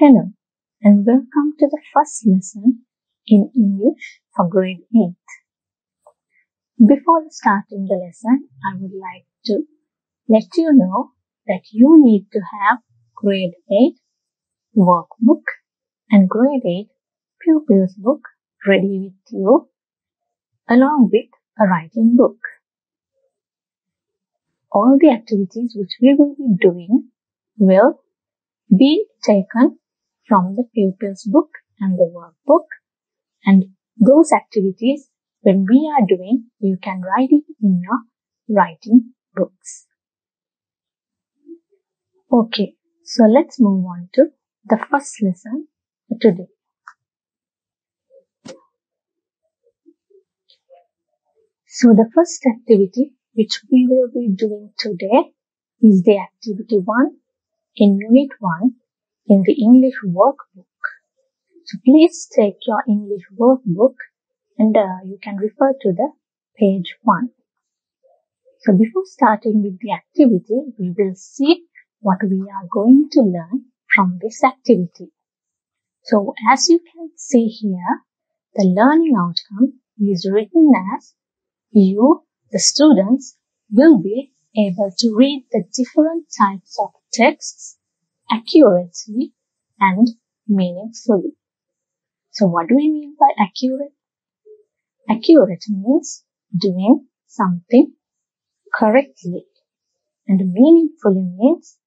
Hello and welcome to the first lesson in English for grade 8. Before starting the lesson, I would like to let you know that you need to have grade 8 workbook and grade 8 pupils book ready with you along with a writing book. All the activities which we will be doing will be taken from the pupils book and the workbook, and those activities when we are doing, you can write it in your writing books. Okay, so let's move on to the first lesson today. So the first activity which we will be doing today is the activity 1 in unit 1 in the English workbook. So please take your English workbook and you can refer to the page 1. So before starting with the activity, we will see what we are going to learn from this activity. So as you can see here, the learning outcome is written as you, the students, will be able to read the different types of texts accurately and meaningfully. So what do we mean by accurate? Accurate means doing something correctly, and meaningfully means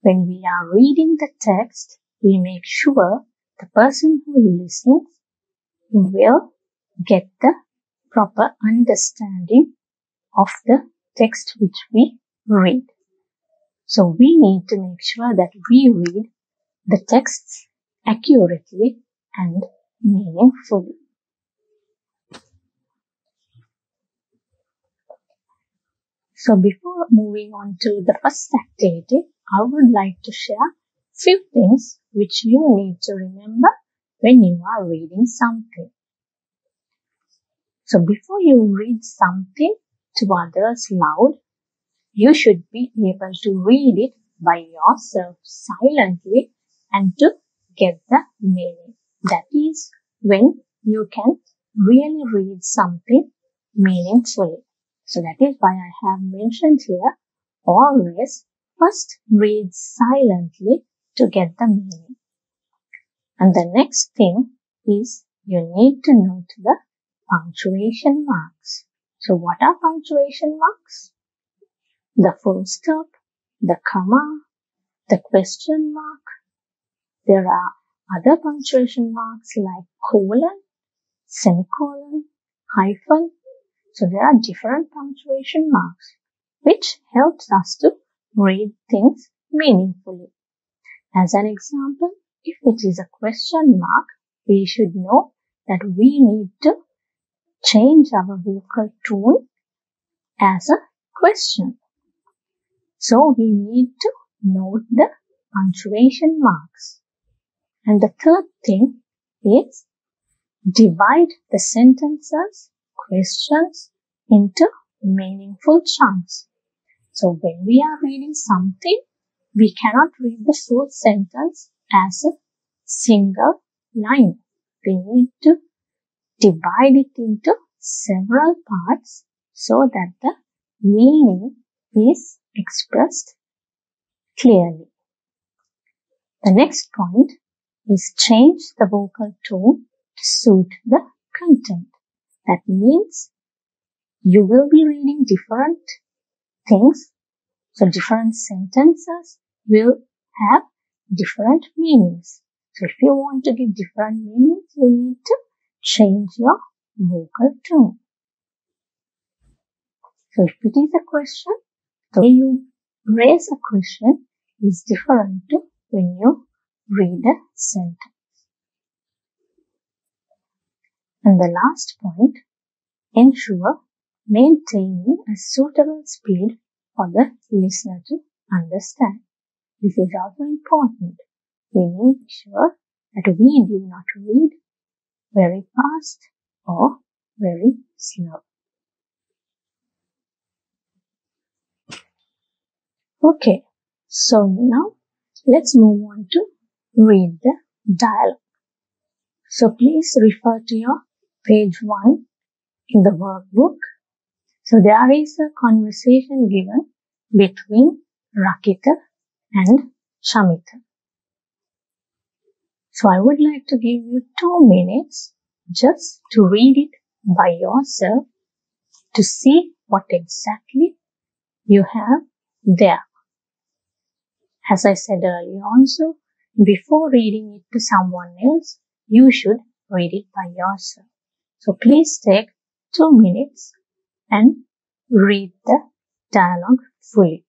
when we are reading the text, we make sure the person who listens will get the proper understanding of the text which we read. So we need to make sure that we read the texts accurately and meaningfully. So before moving on to the first activity, I would like to share few things which you need to remember when you are reading something. So before you read something to others loud, you should be able to read it by yourself silently and to get the meaning. That is when you can really read something meaningfully. So that is why I have mentioned here, always first read silently to get the meaning. And the next thing is you need to note the punctuation marks. So what are punctuation marks? The full stop, the comma, the question mark. There are other punctuation marks like colon, semicolon, hyphen. So there are different punctuation marks which helps us to read things meaningfully. As an example, if it is a question mark, we should know that we need to change our vocal tone as a question. So we need to note the punctuation marks. And the third thing is divide the sentences, questions into meaningful chunks. So when we are reading something, we cannot read the full sentence as a single line. We need to divide it into several parts so that the meaning is expressed clearly. The next point is change the vocal tone to suit the content. That means you will be reading different things, so different sentences will have different meanings. So if you want to give different meanings, you need to change your vocal tone. So if it is a question, the way you raise a question is different to when you read a sentence. And the last point, ensure maintaining a suitable speed for the listener to understand. This is also important. We make sure that we do not read very fast or very slow. Okay, so now let's move on to read the dialogue. So please refer to your page 1 in the workbook. So there is a conversation given between Rakita and Shamita. So I would like to give you 2 minutes just to read it by yourself to see what exactly you have there. As I said earlier also, before reading it to someone else, you should read it by yourself. So please take 2 minutes and read the dialogue fully.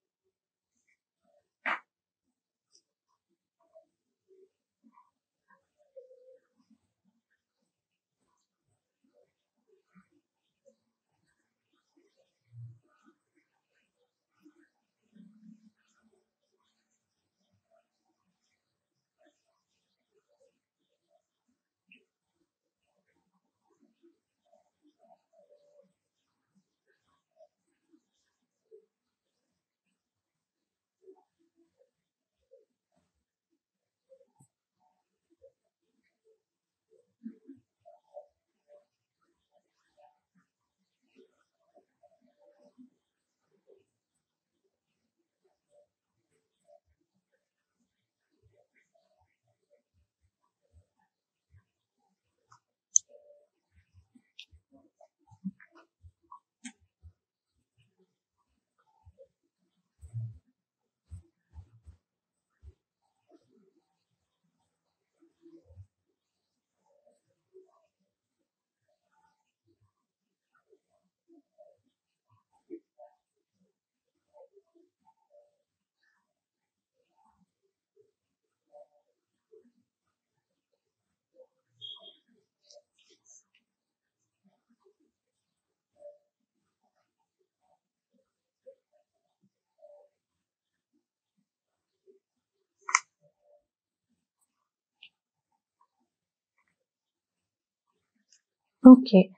Okay,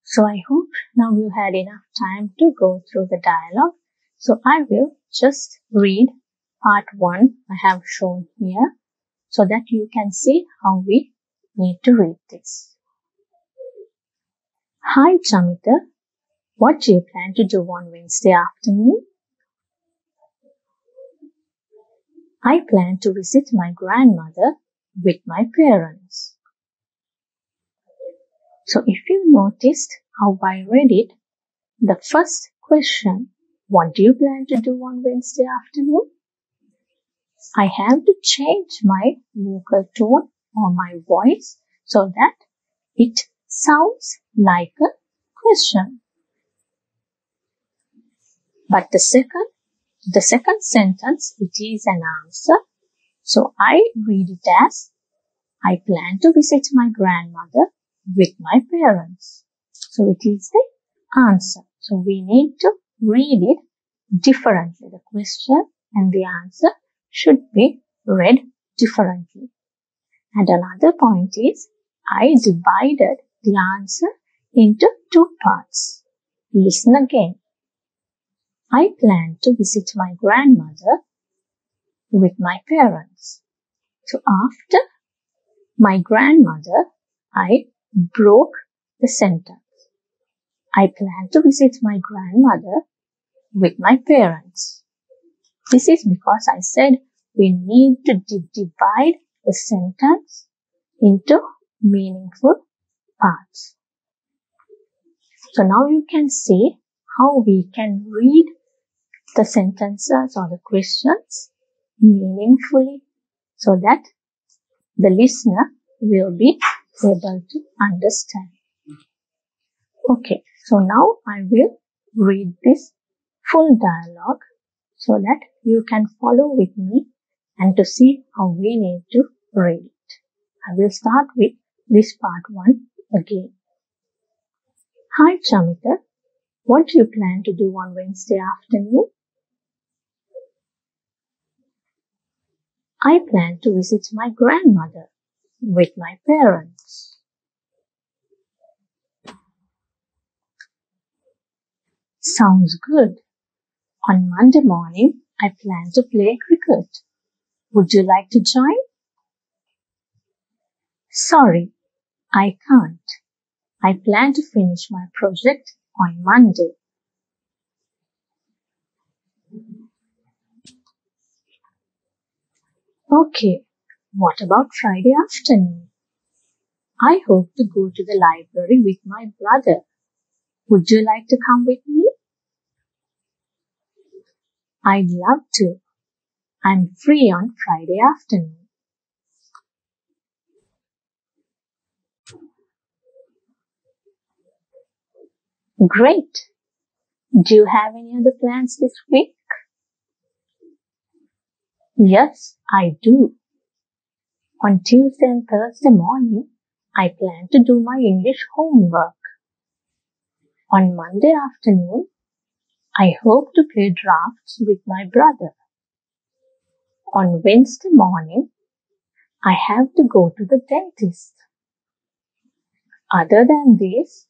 so I hope now you had enough time to go through the dialogue. So I will just read part 1 I have shown here so that you can see how we need to read this. Hi Chamita, what do you plan to do on Wednesday afternoon? I plan to visit my grandmother with my parents. So if you noticed how I read it, the first question, what do you plan to do on Wednesday afternoon? I have to change my vocal tone or my voice so that it sounds like a question. But the second sentence, it is an answer. So I read it as, I plan to visit my grandmother with my parents. So it is the answer. So we need to read it differently. The question and the answer should be read differently. And another point is, I divided the answer into 2 parts. Listen again. I plan to visit my grandmother with my parents. So after my grandmother, I broke the sentence. I plan to visit my grandmother with my parents. This is because I said we need to divide the sentence into meaningful parts. So now you can see how we can read the sentences or the questions meaningfully so that the listener will be able to understand. Okay, so now I will read this full dialogue so that you can follow with me and to see how we need to read it. I will start with this part 1 again. Hi Chamita, what do you plan to do on Wednesday afternoon? I plan to visit my grandmother with my parents. Sounds good. On Monday morning, I plan to play cricket. Would you like to join? Sorry, I can't. I plan to finish my project on Monday. Okay, what about Friday afternoon? I hope to go to the library with my brother. Would you like to come with me? I'd love to. I'm free on Friday afternoon. Great. Do you have any other plans this week? Yes, I do. On Tuesday and Thursday morning, I plan to do my English homework. On Monday afternoon, I hope to play drafts with my brother. On Wednesday morning, I have to go to the dentist. Other than this,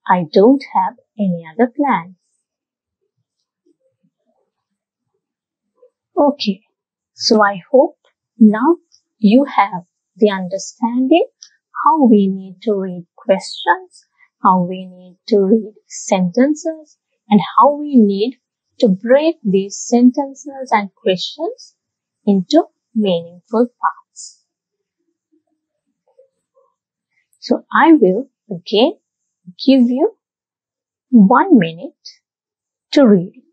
I don't have any other plans. Okay, so I hope now you have the understanding how we need to read questions, how we need to read sentences, and how we need to break these sentences and questions into meaningful parts. So I will again give you 1 minute to read it.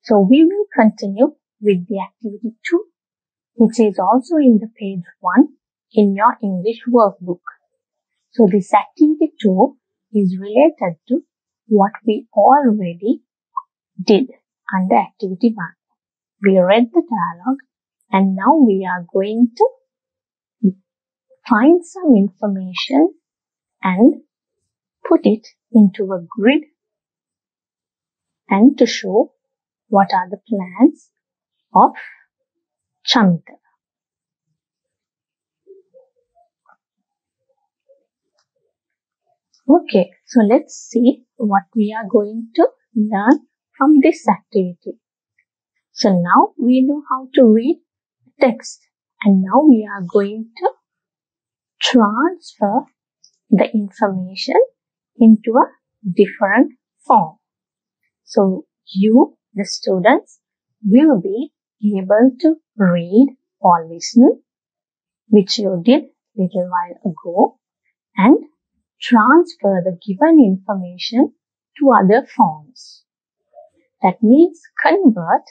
So we will continue with the activity 2, which is also in the page 1 in your English workbook. So this activity 2 is related to what we already did under activity 1. We read the dialogue and now we are going to find some information and put it into a grid and to show what are the plans of Chamita. Okay, so let's see what we are going to learn from this activity. So now we know how to read text and now we are going to transfer the information into a different form. So you, the students, will be able to read or listen, which you did little while ago, and transfer the given information to other forms. That means convert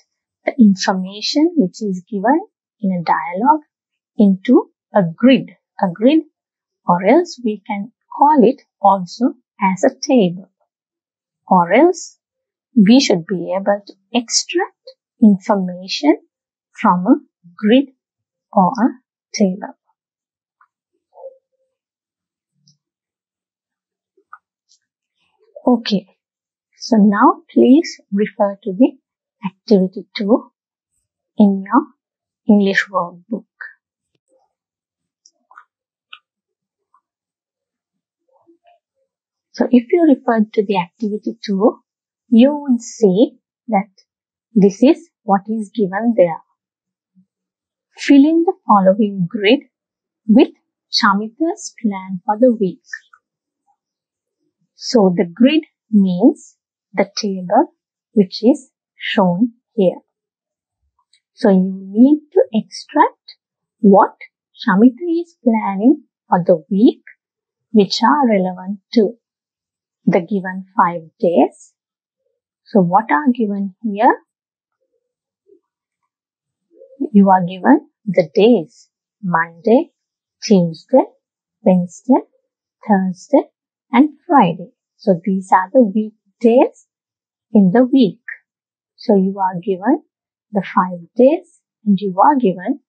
the information which is given in a dialogue into a grid, or else we can call it also as a table, or else we should be able to extract information from a grid or a table. Okay, so now please refer to the activity 2 in your English workbook. So if you refer to the activity 2, you would see that this is what is given there. Fill in the following grid with Chamita's plan for the week. So the grid means the table which is shown here. So you need to extract what Chamita is planning for the week which are relevant to the given 5 days. So what are given here? You are given the days: Monday, Tuesday, Wednesday, Thursday and Friday. So these are the weekdays in the week. So you are given the 5 days and you are given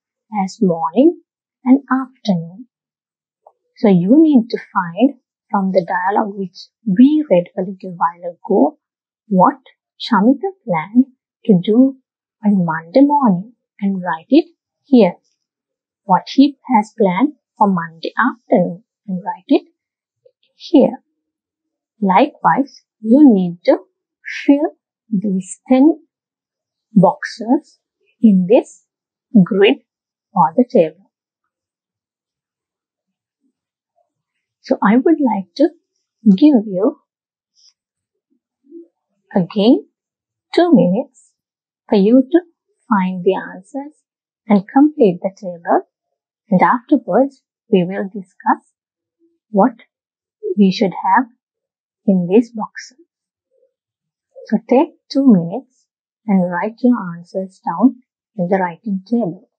as morning and afternoon. So you need to find from the dialogue which we read a little while ago what Chamita planned to do on Monday morning and write it here. what he has planned for Monday afternoon and write it here. Likewise, you need to fill these 10 boxes in this grid or the table. So I would like to give you again 2 minutes for you to find the answers and complete the table, and afterwards we will discuss what we should have in these boxes. So take 2 minutes and write your answers down in the writing table.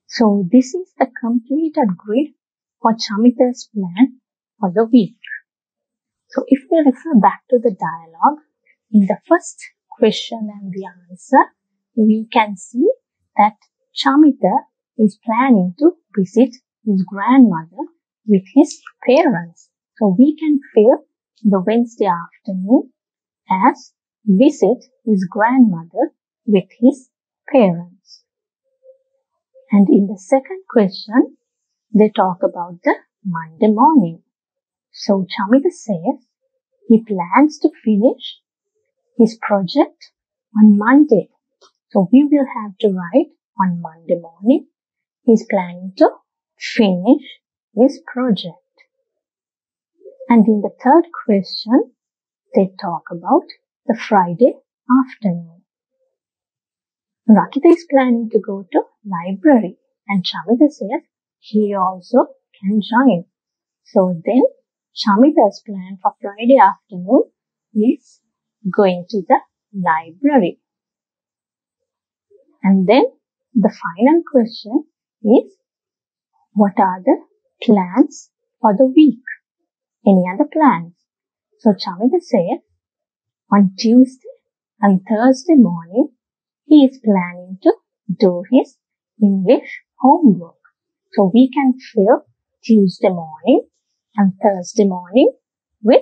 So this is the completed grid for Chamita's plan for the week. So if we refer back to the dialogue, in the first question and the answer, we can see that Chamita is planning to visit his grandmother with his parents. So we can fill the Wednesday afternoon as visit his grandmother with his parents. And in the second question, they talk about the Monday morning. So Chamita says he plans to finish his project on Monday. So we will have to write on Monday morning, he's planning to finish his project. And in the third question, they talk about the Friday afternoon. Rakita is planning to go to library and Chamita says he also can join. So then Chamita's plan for Friday afternoon is going to the library. And then the final question is, what are the plans for the week? Any other plans? So Chamita says on Tuesday and Thursday morning, he is planning to do his English homework. So we can fill Tuesday morning and Thursday morning with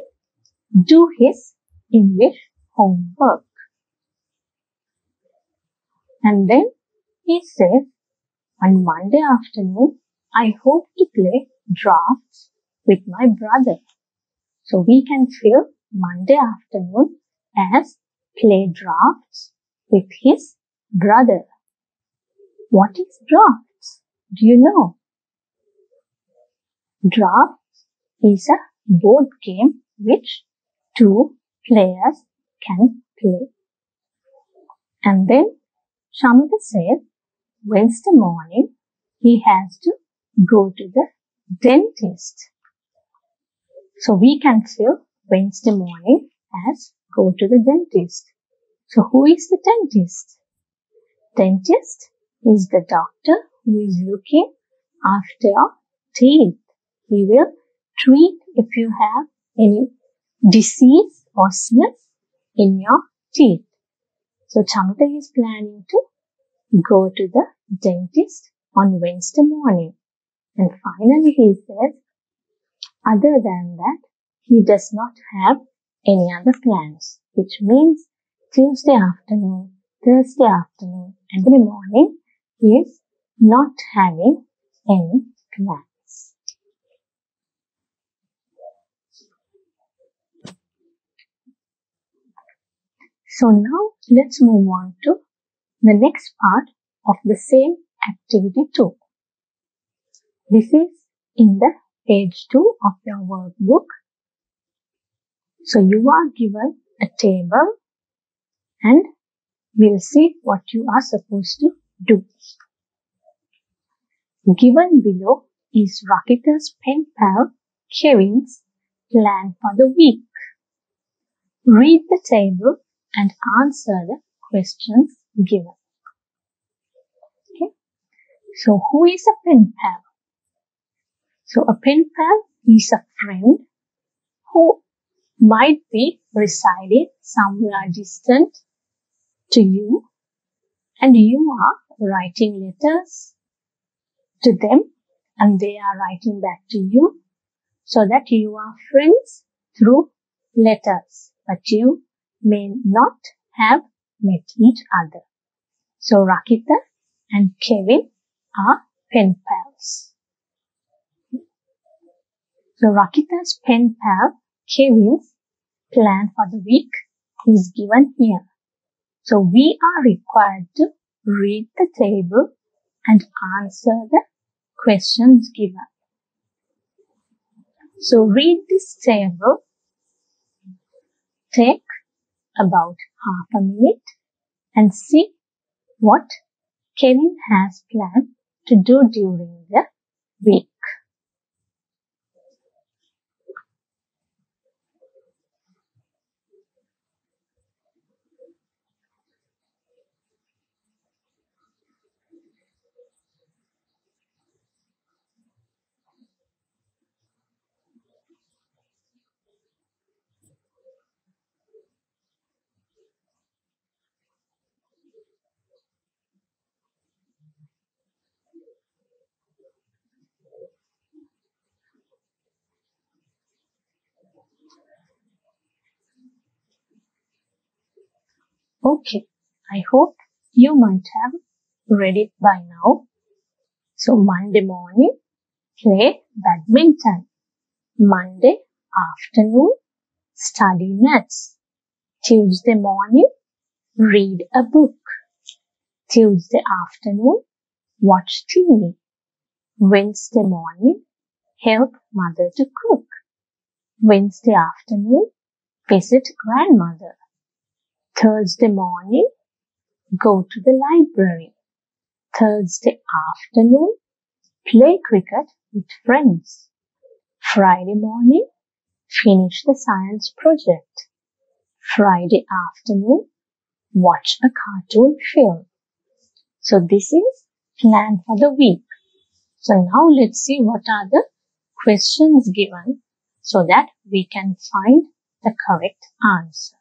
do his English homework. And then he says, on Monday afternoon, I hope to play drafts with my brother. So we can fill Monday afternoon as play drafts with his brother. What is drafts? Do you know? Drafts is a board game which 2 players can play. And then Chamita said Wednesday morning he has to go to the dentist. So we can fill Wednesday morning as go to the dentist. So who is the dentist? Dentist is the doctor who is looking after your teeth. He will treat if you have any disease or sickness in your teeth. So Chamita is planning to go to the dentist on Wednesday morning. And finally he says, other than that, he does not have any other plans, which means Tuesday afternoon, Thursday afternoon, and the morning he is not having any plans. So now let's move on to the next part of the same activity 2. This is in the page 2 of your workbook. So you are given a table and we'll see what you are supposed to do. Given below is Rakita's pen pal Kevin's plan for the week. Read the table and answer the questions given. Okay. So who is a pen pal? So a pen pal is a friend who might be residing somewhere distant to you, and you are writing letters to them and they are writing back to you, so that you are friends through letters, but you may not have met each other. So Rakita and Kevin are pen pals. So Rakita's pen pal Kevin's plan for the week is given here. So we are required to read the table and answer the questions given. So read this table. Take about half a minute and see what Kevin has planned to do during the week. Okay, I hope you might have read it by now. So Monday morning, play badminton. Monday afternoon, study maths. Tuesday morning, read a book. Tuesday afternoon, watch TV. Wednesday morning, help mother to cook. Wednesday afternoon, visit grandmother. Thursday morning, go to the library. Thursday afternoon, play cricket with friends. Friday morning, finish the science project. Friday afternoon, watch a cartoon film. So this is plan for the week. So now let's see what are the questions given so that we can find the correct answer.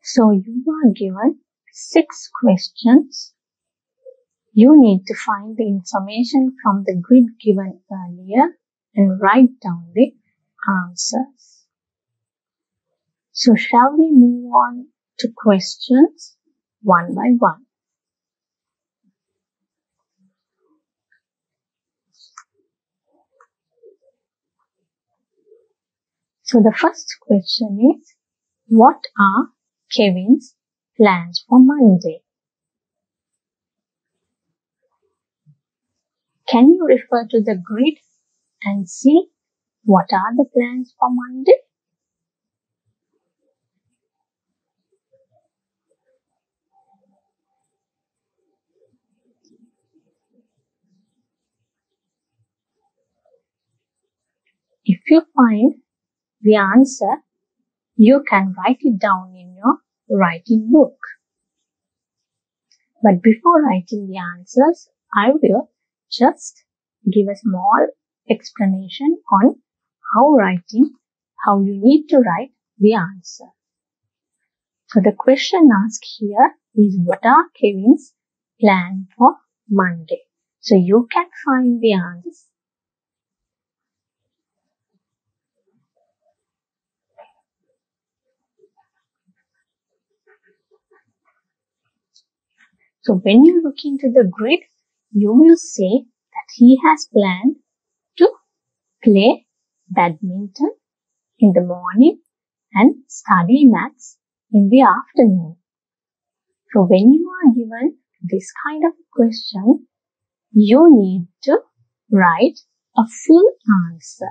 So you are given 6 questions. You need to find the information from the grid given earlier and write down the answers. So shall we move on to questions one by one? So the first question is, what are Kevin's plans for Monday? Can you refer to the grid and see what are the plans for Monday? If you find the answer, you can write it down in your writing book. But before writing the answers, I will just give a small explanation on how you need to write the answer. So the question asked here is, what are Kevin's plans for Monday? So you can find the answers. So when you look into the grid, you will see that he has planned to play badminton in the morning and study maths in the afternoon. So when you are given this kind of question, you need to write a full answer.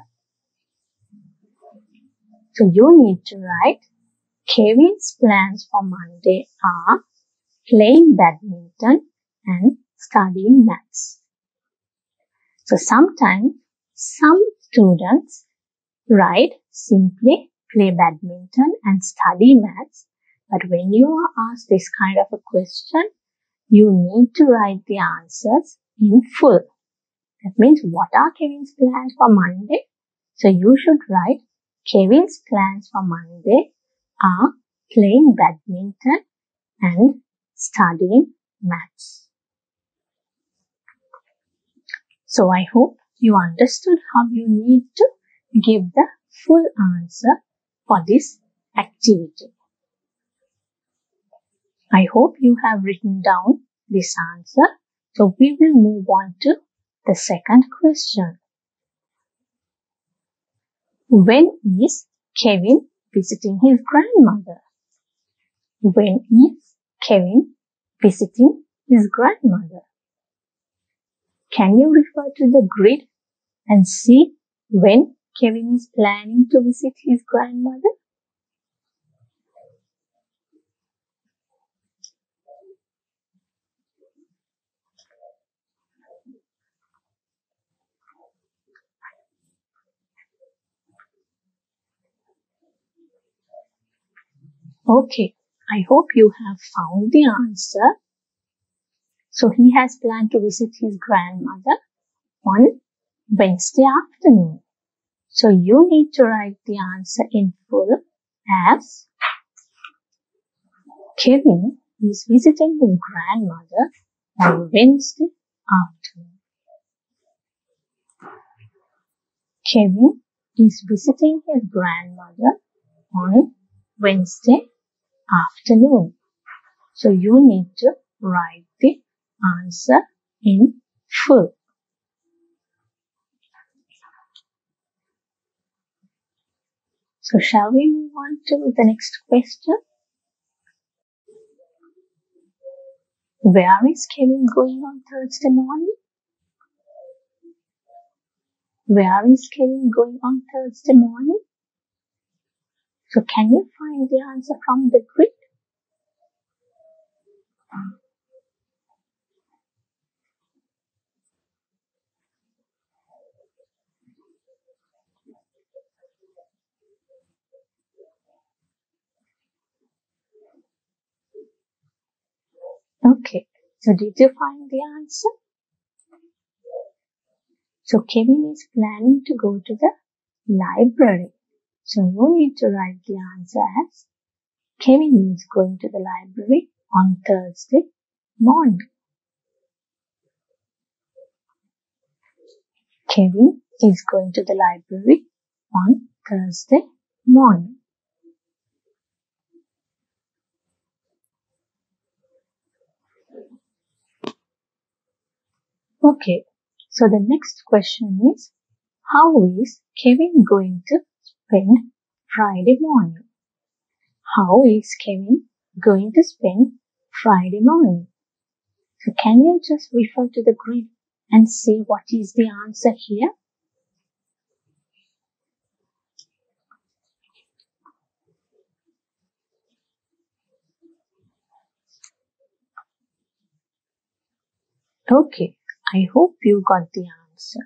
So you need to write, Kevin's plans for Monday are playing badminton and studying maths. So sometimes some students write simply play badminton and study maths, but when you are asked this kind of a question, you need to write the answers in full. That means, what are Kevin's plans for Monday? So you should write, Kevin's plans for Monday are playing badminton and studying maths. So I hope you understood how you need to give the full answer for this activity. I hope you have written down this answer. So we will move on to the second question. When is Kevin visiting his grandmother? When is Kevin visiting his grandmother? Can you refer to the grid and see when Kevin is planning to visit his grandmother? Okay, I hope you have found the answer. So he has planned to visit his grandmother on Wednesday afternoon. So you need to write the answer in full as, Kevin is visiting his grandmother on Wednesday afternoon. Kevin is visiting his grandmother on Wednesday afternoon. So you need to write the answer in full. So shall we move on to the next question? Where is Kevin going on Thursday morning? Where is Kevin going on Thursday morning? So can you find the answer from the grid? Okay, so did you find the answer? So Kevin is planning to go to the library. So you need to write the answer as, Kevin is going to the library on Thursday morning. Kevin is going to the library on Thursday morning. Okay, so the next question is, how is Kevin going to spend Friday morning? How is Kevin going to spend Friday morning? So can you just refer to the grid and see what is the answer here? Okay, I hope you got the answer.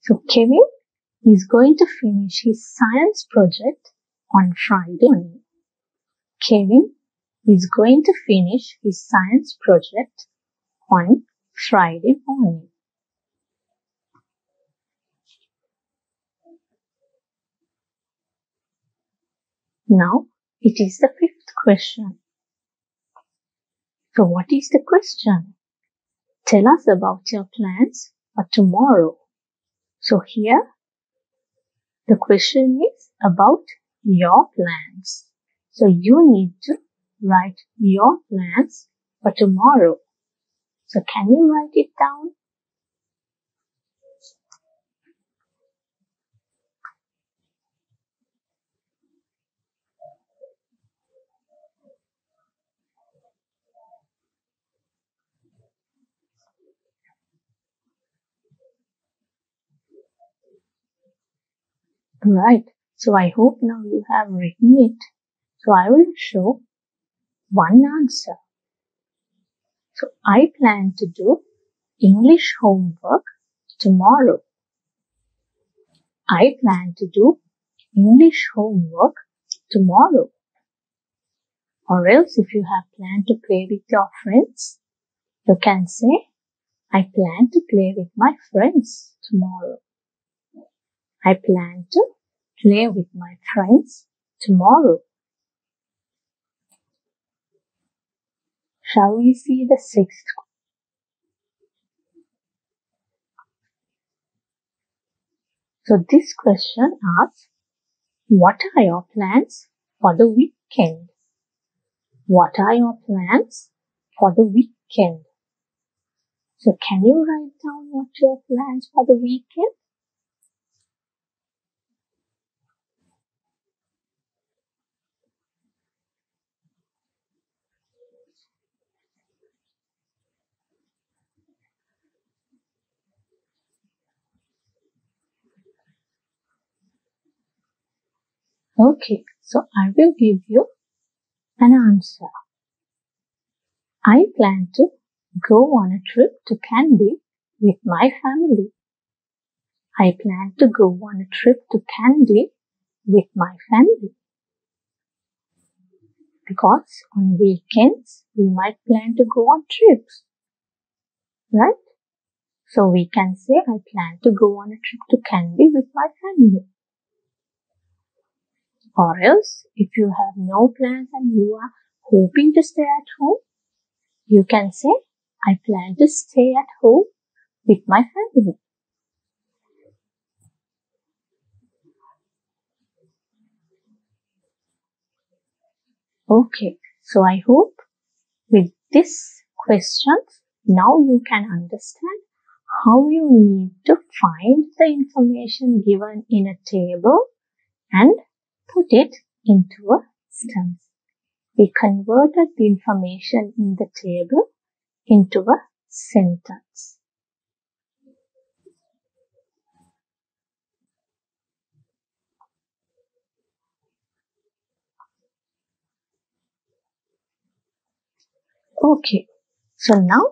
So Kevin is going to finish his science project on Friday morning. Kevin is going to finish his science project on Friday morning. Now it is the fifth question. So what is the question? Tell us about your plans for tomorrow. So here the question is about your plans. So you need to write your plans for tomorrow. So can you write it down? Right. So I hope now you have written it. So I will show one answer. So I plan to do English homework tomorrow. I plan to do English homework tomorrow. Or else if you have planned to play with your friends, you can say, I plan to play with my friends tomorrow. I plan to play with my friends tomorrow. Shall we see the sixth? So this question asks, what are your plans for the weekend? What are your plans for the weekend? So can you write down what your plans for the weekend? Okay, so I will give you an answer. I plan to go on a trip to Kandy with my family. I plan to go on a trip to Kandy with my family. Because on weekends, we might plan to go on trips. Right? So we can say, I plan to go on a trip to Kandy with my family. Or else, if you have no plans and you are hoping to stay at home, you can say, I plan to stay at home with my family. Okay, so I hope with this question, now you can understand how you need to find the information given in a table and put it into a sentence. We converted the information in the table into a sentence. Okay, so now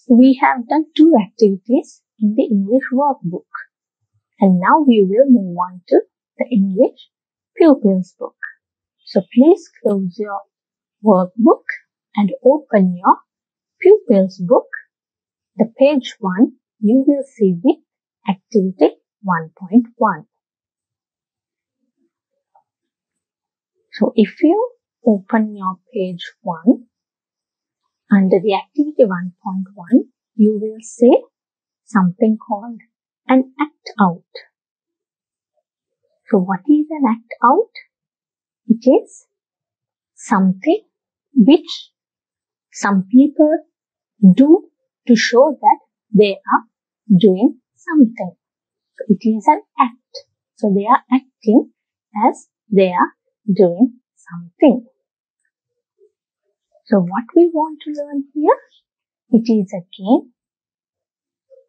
we have done two activities in the English workbook. And now we will move on to the English pupils book. So please close your workbook and open your pupils book. The page 1, you will see the activity 1.1. So if you open your page 1, under the activity 1.1, you will see something called an act out. So what is an act out? It is something which some people do to show that they are doing something. So it is an act. So they are acting as they are doing something. So what we want to learn here, it is again,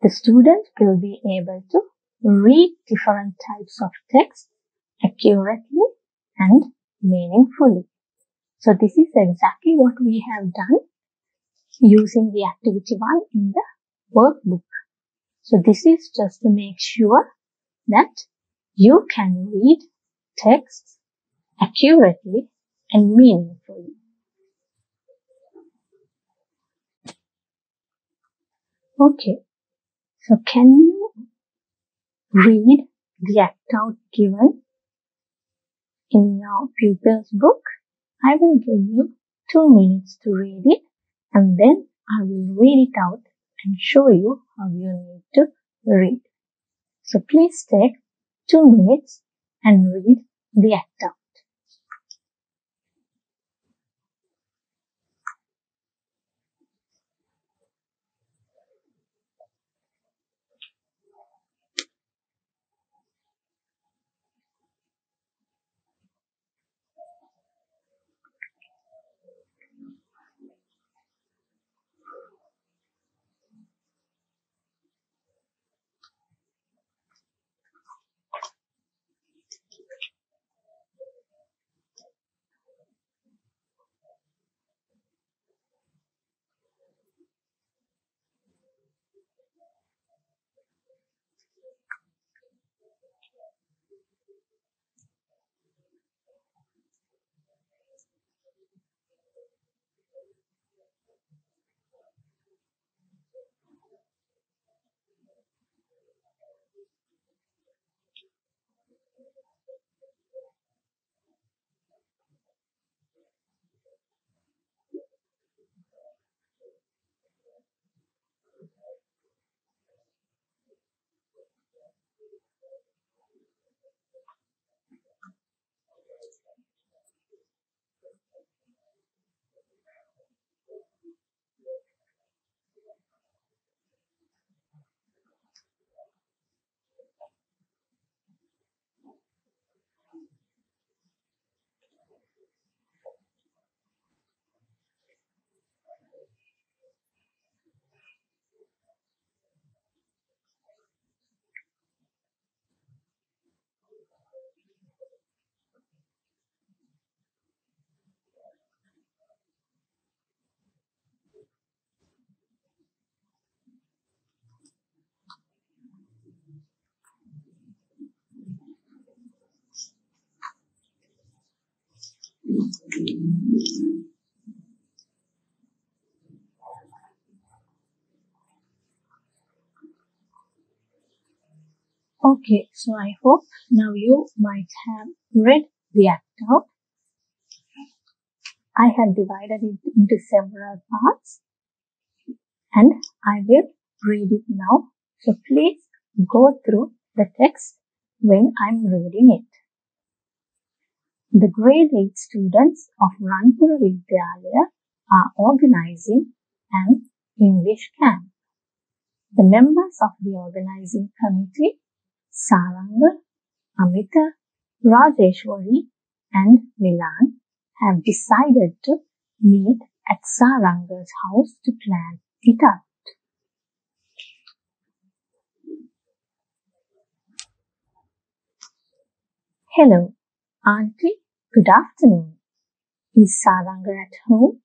the student will be able to read different types of text accurately and meaningfully. So this is exactly what we have done using the activity 1 in the workbook. So this is just to make sure that You can read texts accurately and meaningfully. Okay, so can you read the act out given in your pupil's book? I will give you 2 minutes to read it and then I will read it out and show you how you need to read. So please take 2 minutes and read the act out. Okay, so I hope now you might have read the act out. I have divided it into several parts and I will read it now. So please go through the text when I'm reading it. The grade 8 students of Ranpura Vidyalaya are organizing an English camp. The members of the organizing committee, Saranga, Amita, Rajeshwari and Milan, have decided to meet at Saranga's house to plan it out. Hello, Auntie. Good afternoon. Is Saranga at home?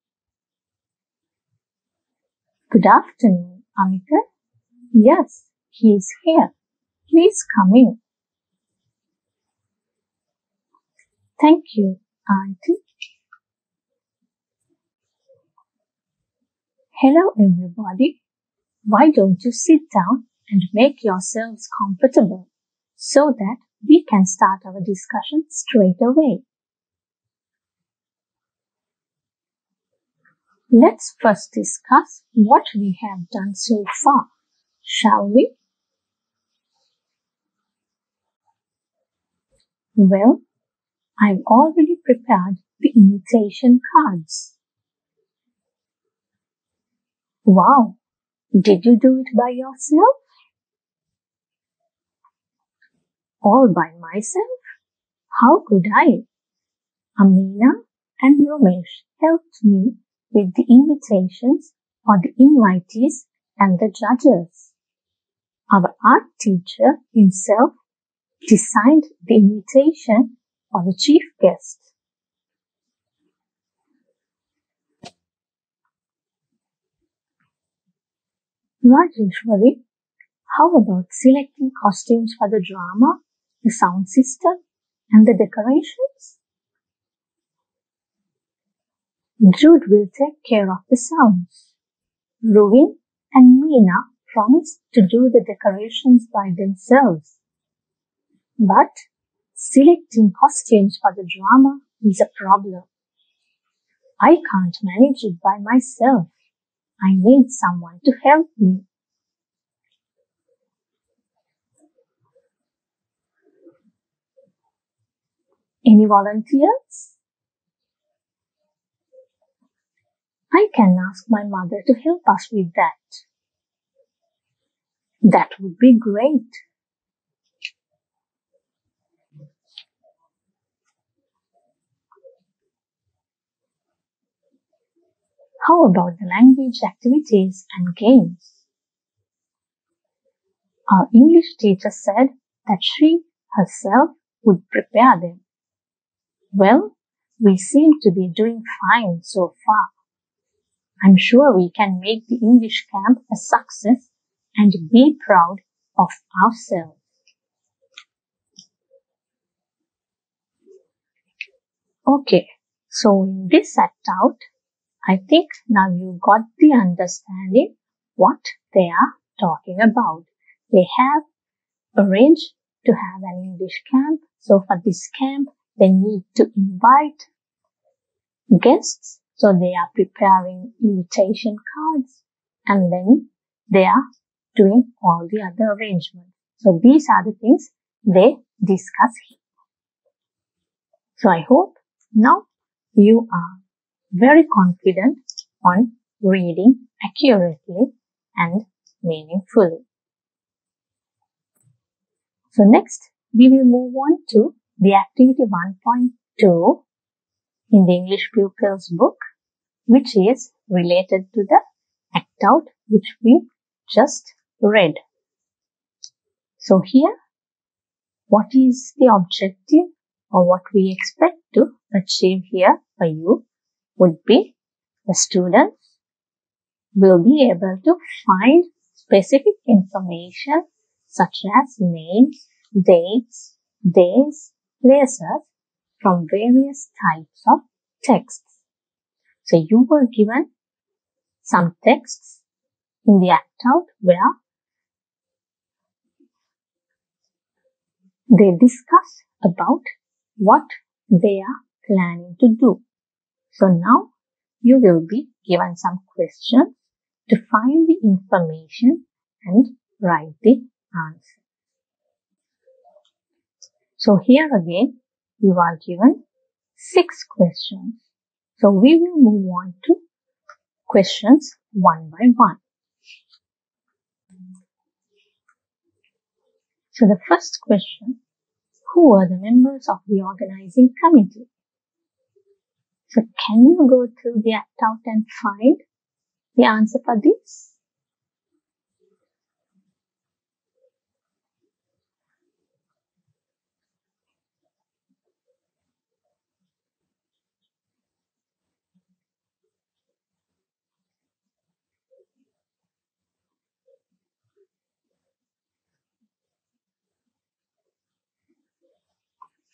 Good afternoon, Amita. Yes, he is here. Please come in. Thank you, Auntie. Hello, everybody. Why don't you sit down and make yourselves comfortable so that we can start our discussion straight away. Let's first discuss what we have done so far, shall we? Well, I've already prepared the invitation cards. Wow! Did you do it by yourself? All by myself? How could I? Amina and Ramesh helped me with the invitations for the invitees and the judges. Our art teacher himself designed the invitation for the chief guest. Rajeshwari, how about selecting costumes for the drama? the sound system, and the decorations? Jude will take care of the sounds. Rubin and Meena promised to do the decorations by themselves. But selecting costumes for the drama is a problem. I can't manage it by myself. I need someone to help me. Any volunteers? I can ask my mother to help us with that. That would be great. How about the language activities and games? Our English teacher said that she herself would prepare them. Well, we seem to be doing fine so far. I'm sure we can make the English camp a success and be proud of ourselves. Okay, so in this act out, I think now you got the understanding what they are talking about. They have arranged to have an English camp. So for this camp, they need to invite guests. So they are preparing invitation cards and then they are doing all the other arrangements. So these are the things they discuss here. So I hope now you are very confident on reading accurately and meaningfully. So next, we will move on to the activity 1.2 in the English Pupils book, which is related to the act out which we just read. So here, what is the objective or what we expect to achieve here for you would be the students will be able to find specific information such as names, dates, days, places from various types of texts. So you were given some texts in the act out where they discuss about what they are planning to do. So now you will be given some questions to find the information and write the answer. So here again, you are given 6 questions. So we will move on to questions one by one. So the first question, who are the members of the organizing committee? So can you go through the act out and find the answer for this?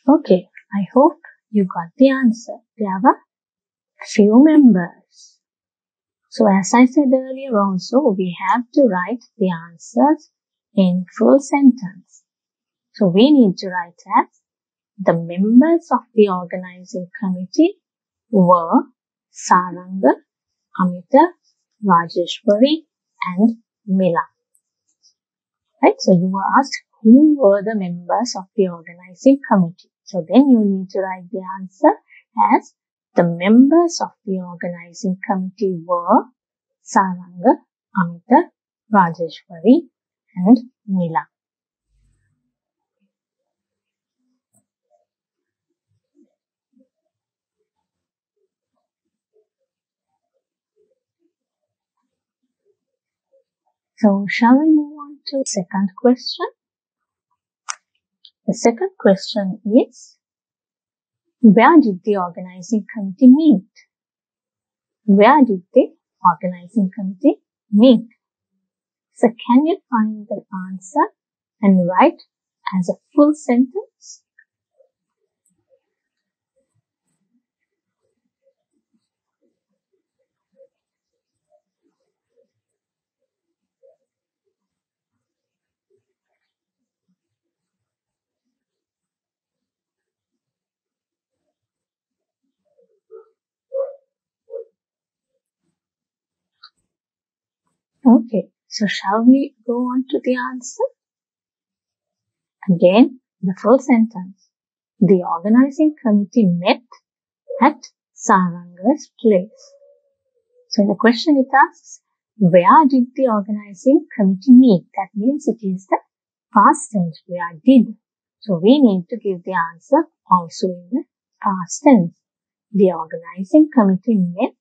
Okay, I hope you got the answer. There were few members. So as I said earlier also, we have to write the answers in full sentence. So we need to write as the members of the organizing committee were Saranga, Amita, Rajeshwari and Mila. Right? So you were asked who were the members of the organizing committee. So then you need to write the answer as the members of the organizing committee were Saranga, Amita, Rajeshwari and Mila. So shall we move on to the second question? The second question is, where did the organizing committee meet? Where did the organizing committee meet? So can you find the answer and write as a full sentence? Okay, so shall we go on to the answer? Again, the full sentence. The organizing committee met at Saranga's place. So in the question it asks, where did the organizing committee meet? That means it is the past tense, where did. So we need to give the answer also in the past tense. The organizing committee met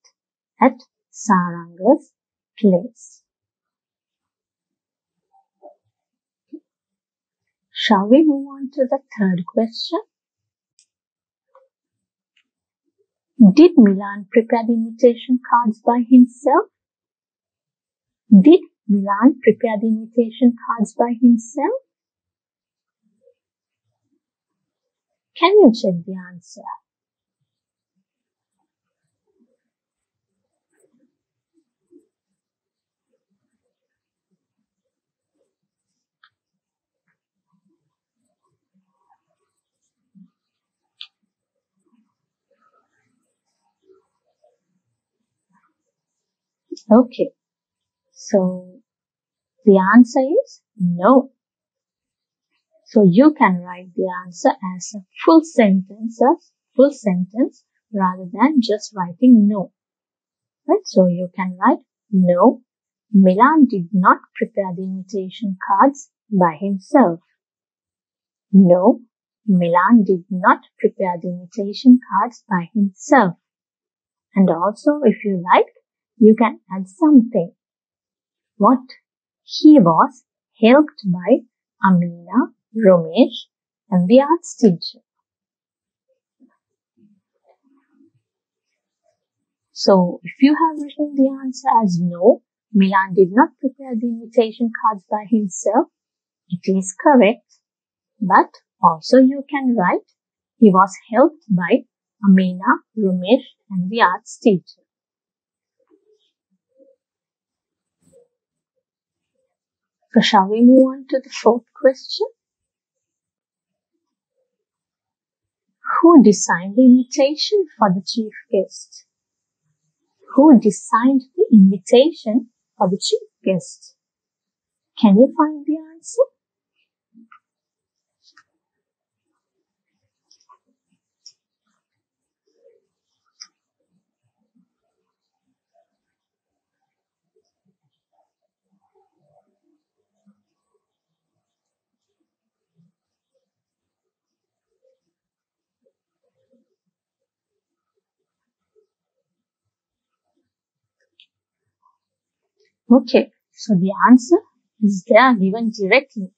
at Saranga's place. Shall we move on to the third question? Did Milan prepare the invitation cards by himself? Did Milan prepare the invitation cards by himself? Can you check the answer? Okay, so the answer is no. So you can write the answer as a full sentence rather than just writing no. Right? So you can write no. Milan did not prepare the invitation cards by himself. No, Milan did not prepare the invitation cards by himself. And also, if you like, you can add something. What? He was helped by Amina, Ramesh, and the arts teacher. So, if you have written the answer as no, Milan did not prepare the invitation cards by himself, it is correct. But also you can write, he was helped by Amina, Ramesh, and the arts teacher. So shall we move on to the fourth question? Who designed the invitation for the chief guest? Who designed the invitation for the chief guest? Can you find the answer? Okay, so the answer is there given directly.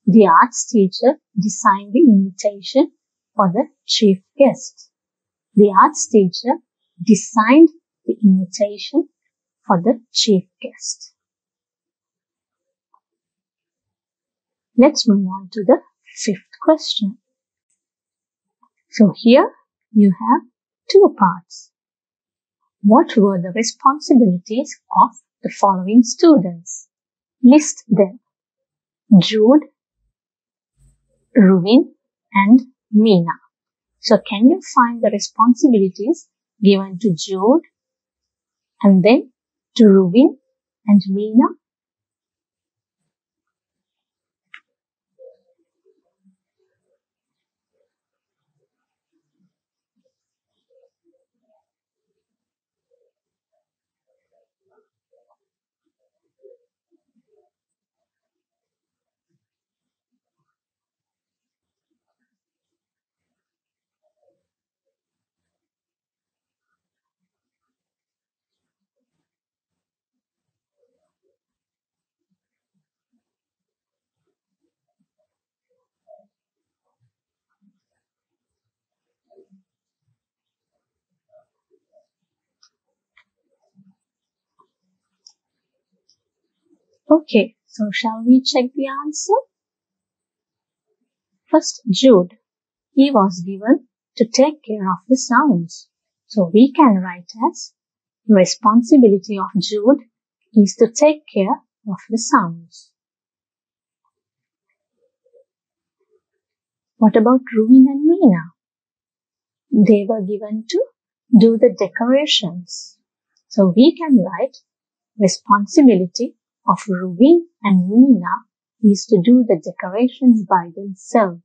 The arts teacher designed the invitation for the chief guest. The arts teacher designed the invitation for the chief guest. Let's move on to the fifth question. So here you have two parts. What were the responsibilities of the following students? List them. Jude, Ruvin, and Meena. So can you find the responsibilities given to Jude and then to Ruvin and Meena? Okay, so shall we check the answer? First, Jude. He was given to take care of the sounds. So we can write as responsibility of Jude is to take care of the sounds. What about Rubin and Meena? They were given to do the decorations. So we can write responsibility of Rubin and Meena is to do the decorations by themselves.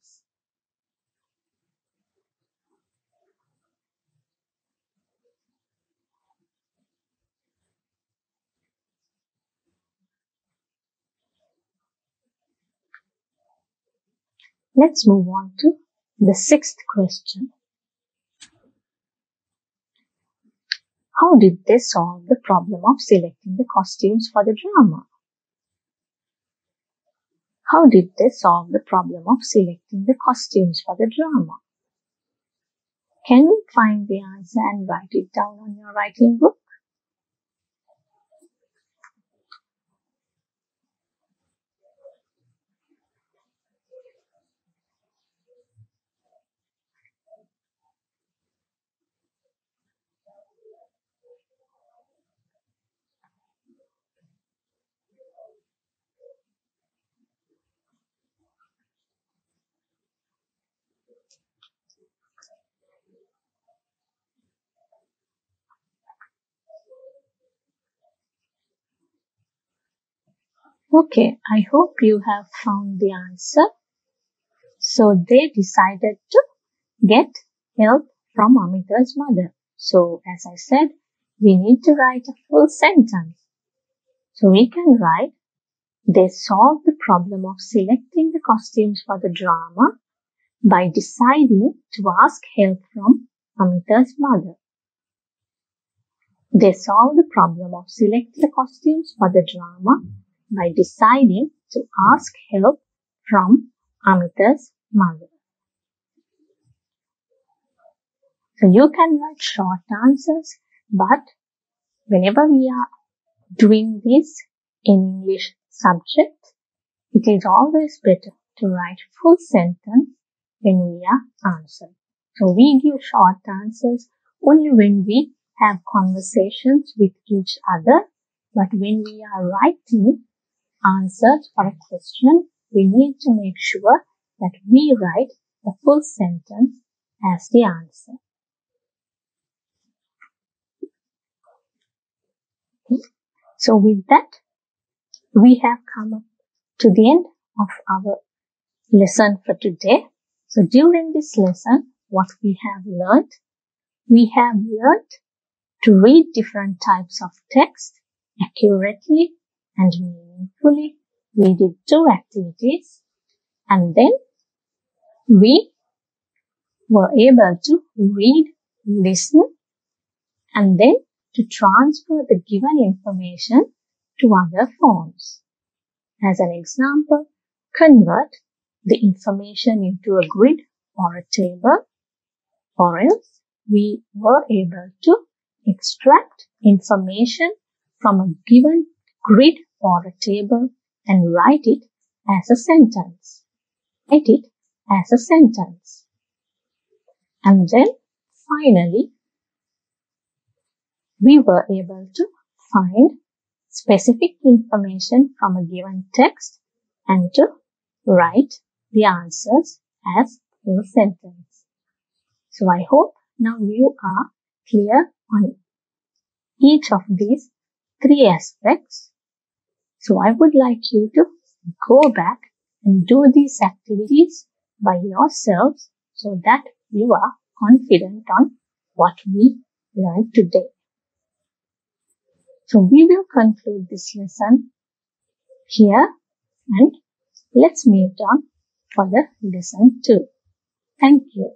Let's move on to the sixth question. How did they solve the problem of selecting the costumes for the drama? How did they solve the problem of selecting the costumes for the drama? Can you find the answer and write it down on your writing book? Okay, I hope you have found the answer. So they decided to get help from Amita's mother. So as I said, we need to write a full sentence. So we can write, they solved the problem of selecting the costumes for the drama by deciding to ask help from Amita's mother. They solved the problem of selecting the costumes for the drama by deciding to ask help from Amita's mother. So you can write short answers, but whenever we are doing this in English subject, it is always better to write full sentence when we are answering. So we give short answers only when we have conversations with each other, but when we are writing answers for a question, we need to make sure that we write the full sentence as the answer. Okay. So with that, we have come up to the end of our lesson for today. So during this lesson, what we have learned to read different types of text accurately and meaningfully. We did 2 activities, and then we were able to read, listen, and then to transfer the given information to other forms. As an example, convert the information into a grid or a table, or else we were able to extract information from a given grid or a table and write it as a sentence. And then finally, we were able to find specific information from a given text and to write the answers as full sentence. So I hope now you are clear on each of these 3 aspects. So I would like you to go back and do these activities by yourselves so that you are confident on what we learned today. So we will conclude this lesson here and let's meet on for the lesson 2. Thank you.